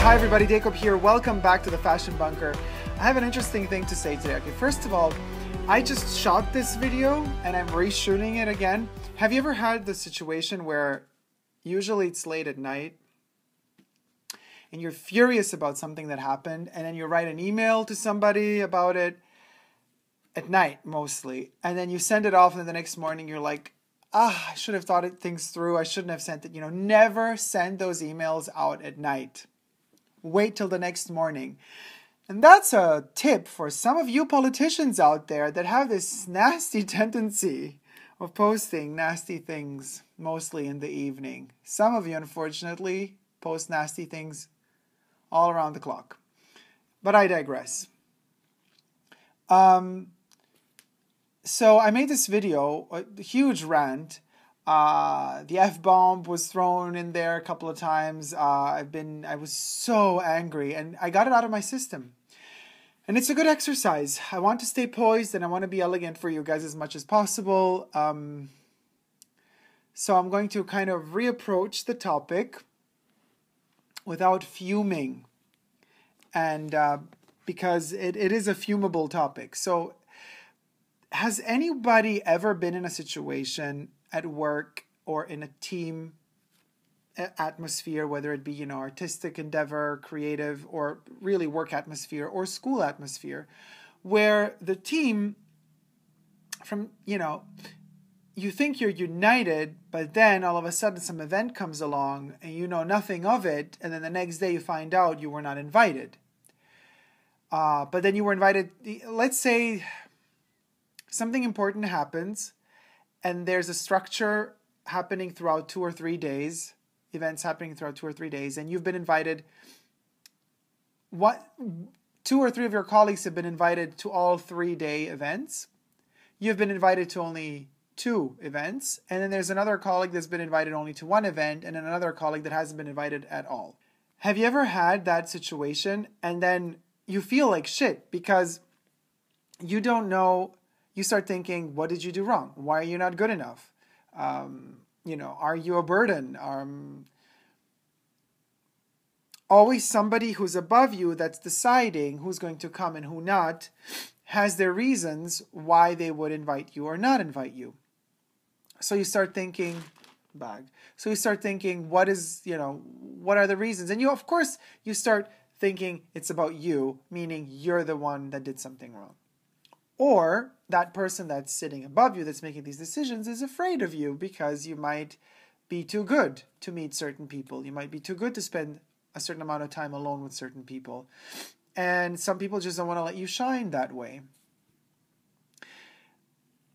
Hi everybody, Dacob here. Welcome back to the Fashion Bunker. I have an interesting thing to say today. Okay, first of all, I just shot this video and I'm reshooting it again. Have you ever had the situation where usually it's late at night and you're furious about something that happened and then you write an email to somebody about it at night mostly, and then you send it off and then the next morning you're like, I should have thought things through. I shouldn't have sent it. You know, never send those emails out at night. Wait till the next morning. And that's a tip for some of you politicians out there that have this nasty tendency of posting nasty things, mostly in the evening. Some of you, unfortunately, post nasty things all around the clock. But I digress. So I made this video, a huge rant. The F-bomb was thrown in there a couple of times. I was so angry and I got it out of my system. And it's a good exercise. I want to stay poised and I want to be elegant for you guys as much as possible. So I'm going to kind of reapproach the topic without fuming. And because it is a fumable topic. So has anybody ever been in a situation at work or in a team atmosphere, whether it be, you know, artistic endeavor, creative, or really work atmosphere or school atmosphere, where the team from, you know, you think you're united, but then all of a sudden some event comes along and you know nothing of it, and then the next day you find out you were not invited. But then you were invited, let's say something important happens, and there's a structure happening throughout 2 or 3 days, events happening throughout 2 or 3 days, and you've been invited. 2 or 3 of your colleagues have been invited to all 3-day events. You've been invited to only 2 events, and then there's another colleague that's been invited only to 1 event, and then another colleague that hasn't been invited at all. Have you ever had that situation, and then you feel like shit because you don't know? You start thinking, what did you do wrong? Why are you not good enough? You know, are you a burden? Always somebody who's above you that's deciding who's going to come and who not has their reasons why they would invite you or not invite you. So you start thinking, what are the reasons? And of course, you start thinking it's about you, meaning you're the one that did something wrong. Or that person that's sitting above you that's making these decisions is afraid of you because you might be too good to meet certain people. You might be too good to spend a certain amount of time alone with certain people. And some people just don't want to let you shine that way.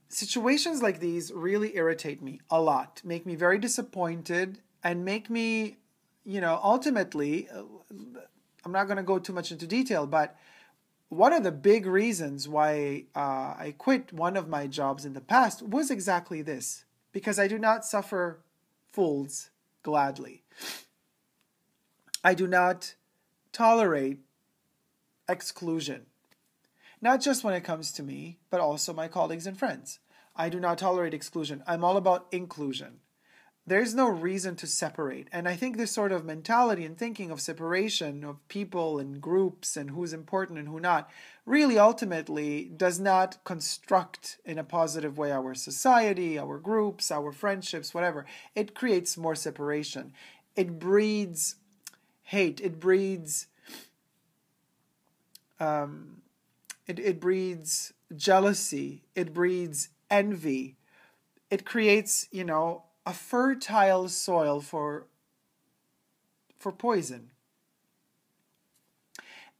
Situations like these really irritate me a lot, make me very disappointed, and make me, you know, ultimately, I'm not going to go too much into detail, but one of the big reasons why I quit one of my jobs in the past was exactly this, because I do not suffer fools gladly. I do not tolerate exclusion, not just when it comes to me, but also my colleagues and friends. I do not tolerate exclusion. I'm all about inclusion. There's no reason to separate. And I think this sort of mentality and thinking of separation of people and groups and who's important and who not really ultimately does not construct in a positive way our society, our groups, our friendships, whatever. It creates more separation. It breeds hate. It breeds it breeds jealousy. It breeds envy. It creates, you know, a fertile soil for poison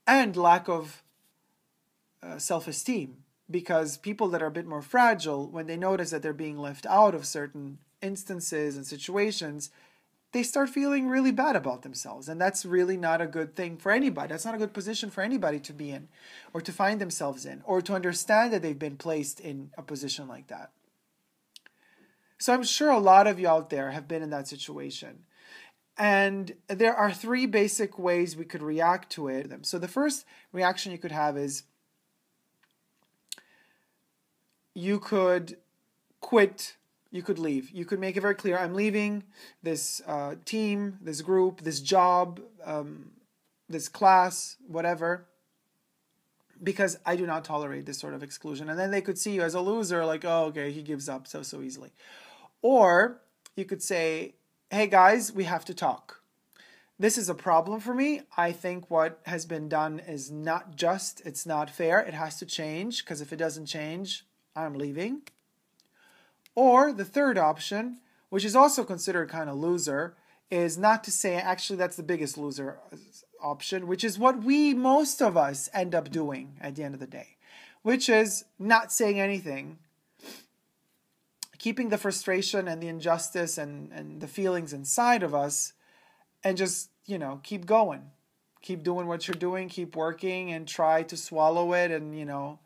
and lack of self-esteem, because people that are a bit more fragile, when they notice that they're being left out of certain instances and situations, they start feeling really bad about themselves, and that's really not a good thing for anybody. That's not a good position for anybody to be in or to find themselves in or to understand that they've been placed in a position like that. So I'm sure a lot of you out there have been in that situation. And there are 3 basic ways we could react to it. So the first reaction you could have is you could quit, you could leave. You could make it very clear, I'm leaving this team, this group, this job, this class, whatever, because I do not tolerate this sort of exclusion. And then they could see you as a loser, like, oh, okay, he gives up so easily. Or you could say, hey guys, we have to talk. This is a problem for me. I think what has been done is not just, it's not fair. It has to change, because if it doesn't change, I'm leaving. Or the third option, which is also considered kind of loser, is not to say, actually that's the biggest loser option, which is what most of us end up doing at the end of the day, which is not saying anything, keeping the frustration and the injustice and the feelings inside of us, and just, keep going. Keep doing what you're doing, keep working, and try to swallow it. And,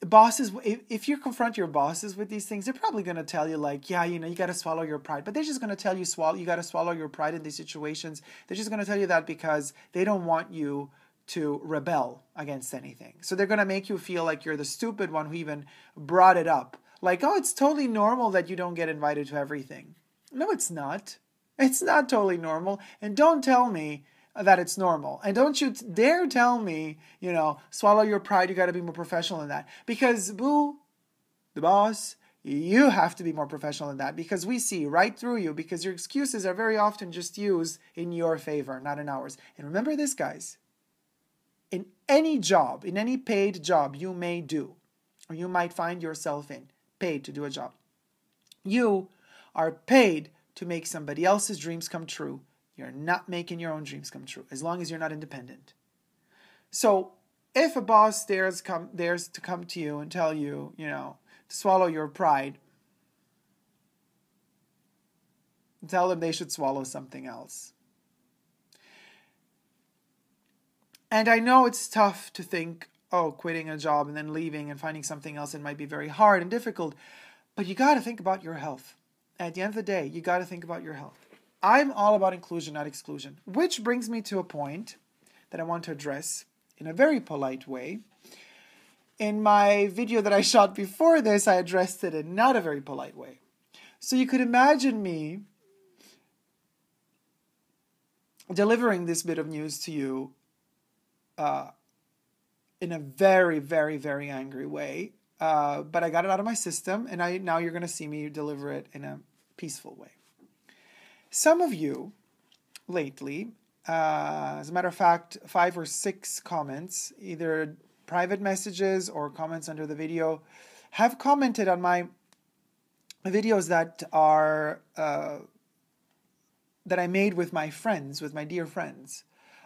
bosses, if you confront your bosses with these things, they're probably going to tell you, like, yeah, you got to swallow your pride. But they're just going to tell you, you got to swallow your pride in these situations. They're just going to tell you that because they don't want you to rebel against anything. So they're going to make you feel like you're the stupid one who even brought it up. Like, oh, it's totally normal that you don't get invited to everything. No, it's not. It's not totally normal. And don't tell me that it's normal. And don't you dare tell me, swallow your pride, you got to be more professional than that. Because, boo, the boss, you have to be more professional than that, because we see right through you, because your excuses are very often just used in your favor, not in ours. And remember this, guys. In any job, in any paid job you may do, or you might find yourself in, paid to do a job, you are paid to make somebody else's dreams come true. You're not making your own dreams come true, as long as you're not independent. So if a boss dares to come to you and tell you, to swallow your pride, tell them they should swallow something else. And I know it's tough to think, oh, quitting a job and then leaving and finding something else, it might be very hard and difficult, but you got to think about your health. At the end of the day, you got to think about your health. I'm all about inclusion, not exclusion, which brings me to a point that I want to address in a very polite way. In my video that I shot before this, I addressed it in not a very polite way. So you could imagine me delivering this bit of news to you in a very, very, very angry way. But I got it out of my system, and now you're going to see me deliver it in a peaceful way. Some of you lately, as a matter of fact, 5 or 6 comments, either private messages or comments under the video, have commented on my videos that are that I made with my friends, with my dear friends,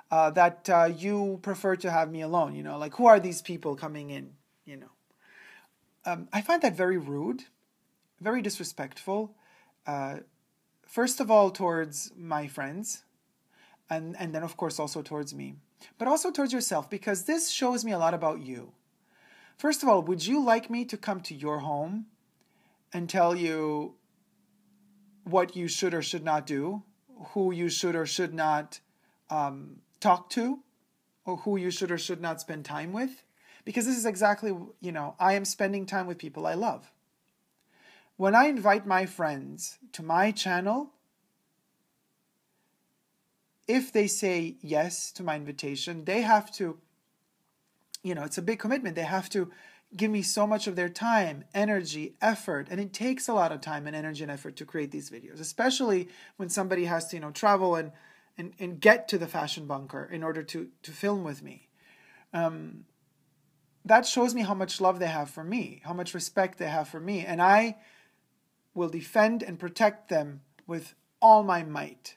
that you prefer to have me alone. Like, who are these people coming in? I find that very rude, very disrespectful. First of all, towards my friends, and then, of course, also towards me. But also towards yourself, because this shows me a lot about you. First of all, would you like me to come to your home and tell you what you should or should not do, who you should or should not talk to, or who you should or should not spend time with? Because this is exactly, I am spending time with people I love. When I invite my friends to my channel, if they say yes to my invitation, they have to, it's a big commitment. They have to give me so much of their time, energy, effort, and it takes a lot of time and energy and effort to create these videos, especially when somebody has to, travel and get to the fashion bunker in order to film with me. That shows me how much love they have for me, how much respect they have for me, and I will defend and protect them with all my might.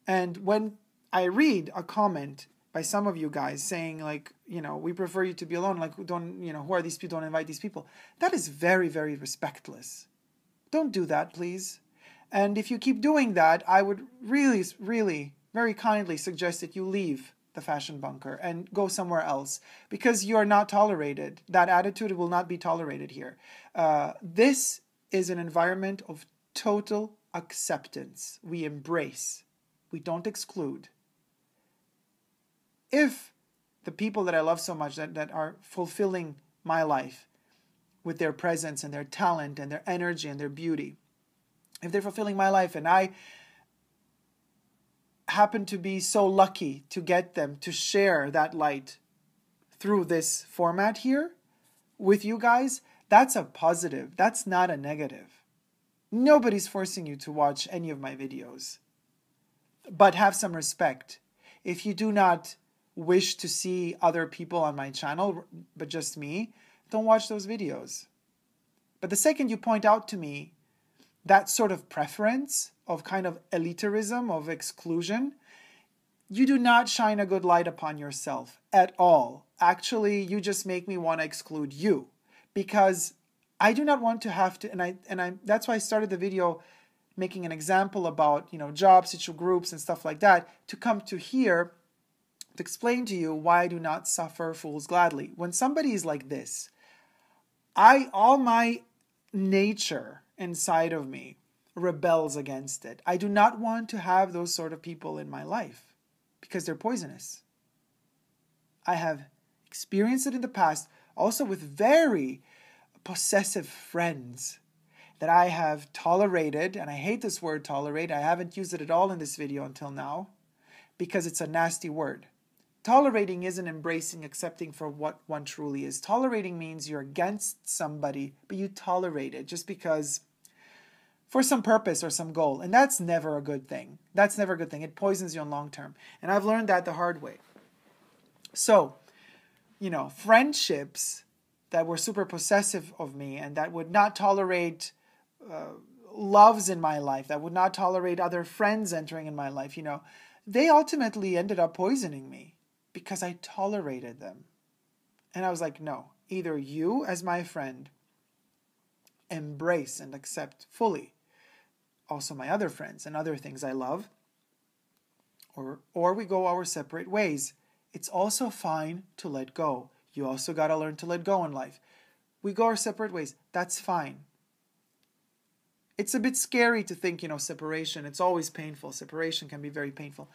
And when I read a comment by some of you guys saying, like, we prefer you to be alone, like, who are these people, don't invite these people, that is very, very respectless. Don't do that, please. And if you keep doing that, I would really, really, very kindly suggest that you leave the fashion bunker and go somewhere else, because you are not tolerated. That attitude will not be tolerated here. This is an environment of total acceptance. We embrace. We don't exclude. If the people that I love so much, that are fulfilling my life with their presence and their talent and their energy and their beauty, if they're fulfilling my life and I happen to be so lucky to get them to share that light through this format here with you guys, that's a positive. That's not a negative. Nobody's forcing you to watch any of my videos. But have some respect. If you do not wish to see other people on my channel, but just me, don't watch those videos. But the second you point out to me that sort of preference of kind of elitarism, of exclusion, you do not shine a good light upon yourself at all. Actually, you just make me want to exclude you, because I do not want to have to, and I that's why I started the video making an example about, jobs, social groups and stuff like that, to come to here to explain to you why I do not suffer fools gladly. When somebody is like this, all my nature inside of me rebels against it. I do not want to have those sort of people in my life because they're poisonous. I have experienced it in the past, also with very possessive friends that I have tolerated, and I hate this word tolerate. I haven't used it at all in this video until now because it's a nasty word. Tolerating isn't embracing, accepting for what one truly is. Tolerating means you're against somebody, but you tolerate it just because, for some purpose or some goal. And that's never a good thing. That's never a good thing. It poisons you in long term. And I've learned that the hard way. So, friendships that were super possessive of me and that would not tolerate loves in my life, that would not tolerate other friends entering in my life, they ultimately ended up poisoning me because I tolerated them. And I was like, no, either you as my friend embrace and accept fully also my other friends and other things I love, or we go our separate ways. It's also fine to let go. You also got to learn to let go in life. We go our separate ways. That's fine. It's a bit scary to think, separation. It's always painful. Separation can be very painful.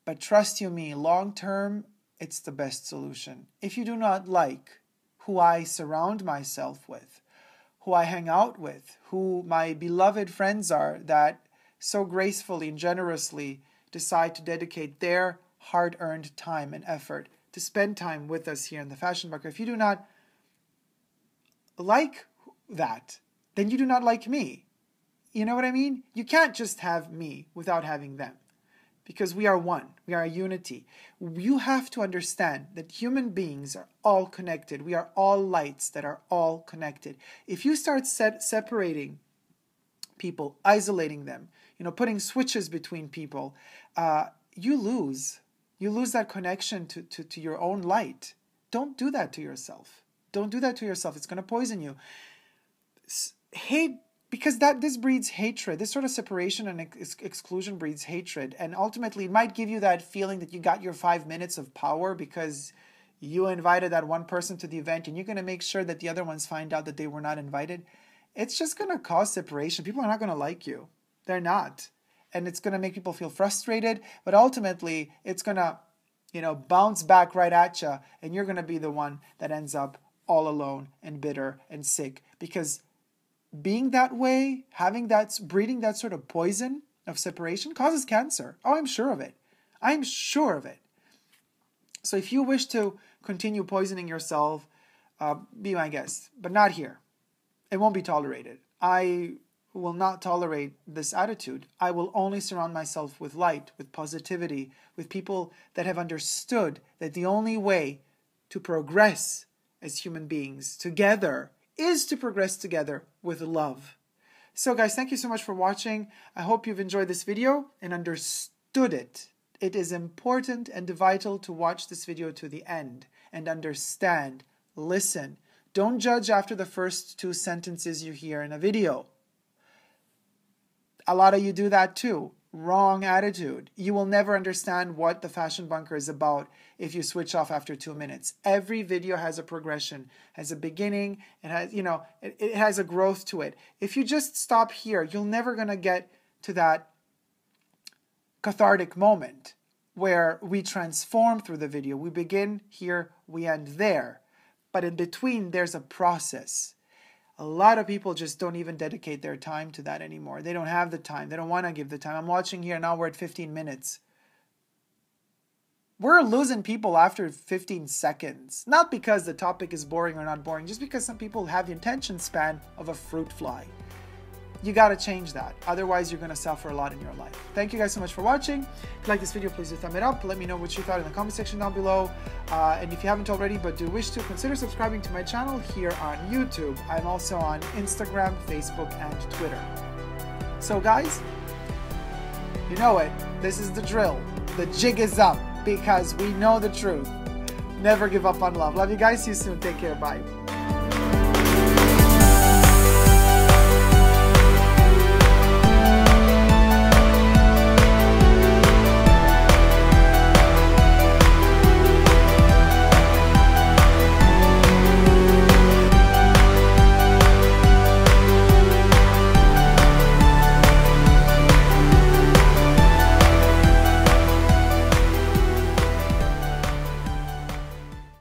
But trust you me, long term, it's the best solution. If you do not like who I surround myself with, who I hang out with, who my beloved friends are that so gracefully and generously decide to dedicate their hard-earned time and effort to spend time with us here in the Fashion Bunker, if you do not like that, then you do not like me. You know what I mean? You can't just have me without having them, because we are one. We are a unity. You have to understand that human beings are all connected. We are all lights that are all connected. If you start separating people, isolating them, putting switches between people, you lose. You lose that connection to your own light. Don't do that to yourself. Don't do that to yourself. It's going to poison you. Hate, because this breeds hatred. This sort of separation and exclusion breeds hatred. And ultimately, it might give you that feeling that you got your 5 minutes of power because you invited that one person to the event and you're going to make sure that the other ones find out that they were not invited. It's just going to cause separation. People are not going to like you. They're not. And it's going to make people feel frustrated. But ultimately, it's going to, bounce back right at you. And you're going to be the one that ends up all alone and bitter and sick. Because being that way, breeding that sort of poison of separation causes cancer. Oh, I'm sure of it. I'm sure of it. So if you wish to continue poisoning yourself, be my guest, but not here. It won't be tolerated. I will not tolerate this attitude. I will only surround myself with light, with positivity, with people that have understood that the only way to progress as human beings together is to progress together with love. So guys, thank you so much for watching. I hope you've enjoyed this video and understood it. It is important and vital to watch this video to the end and understand, listen. Don't judge after the first 2 sentences you hear in a video. A lot of you do that too. Wrong attitude. You will never understand what the Fashion Bunker is about if you switch off after 2 minutes. Every video has a progression, has a beginning, it has, it has a growth to it. If you just stop here, you're never going to get to that cathartic moment where we transform through the video. We begin here, we end there. But in between, there's a process. A lot of people just don't even dedicate their time to that anymore. They don't have the time. They don't want to give the time. I'm watching here, now we're at 15 minutes. we're losing people after 15 seconds. Not because the topic is boring or not boring, just because some people have the attention span of a fruit fly. You got to change that. Otherwise, you're going to suffer a lot in your life. Thank you guys so much for watching. If you like this video, please do thumb it up. Let me know what you thought in the comment section down below. And if you haven't already, but do wish to, consider subscribing to my channel here on YouTube. I'm also on Instagram, Facebook, and Twitter. So guys, you know it. This is the drill. The jig is up because we know the truth. Never give up on love. Love you guys. See you soon. Take care. Bye.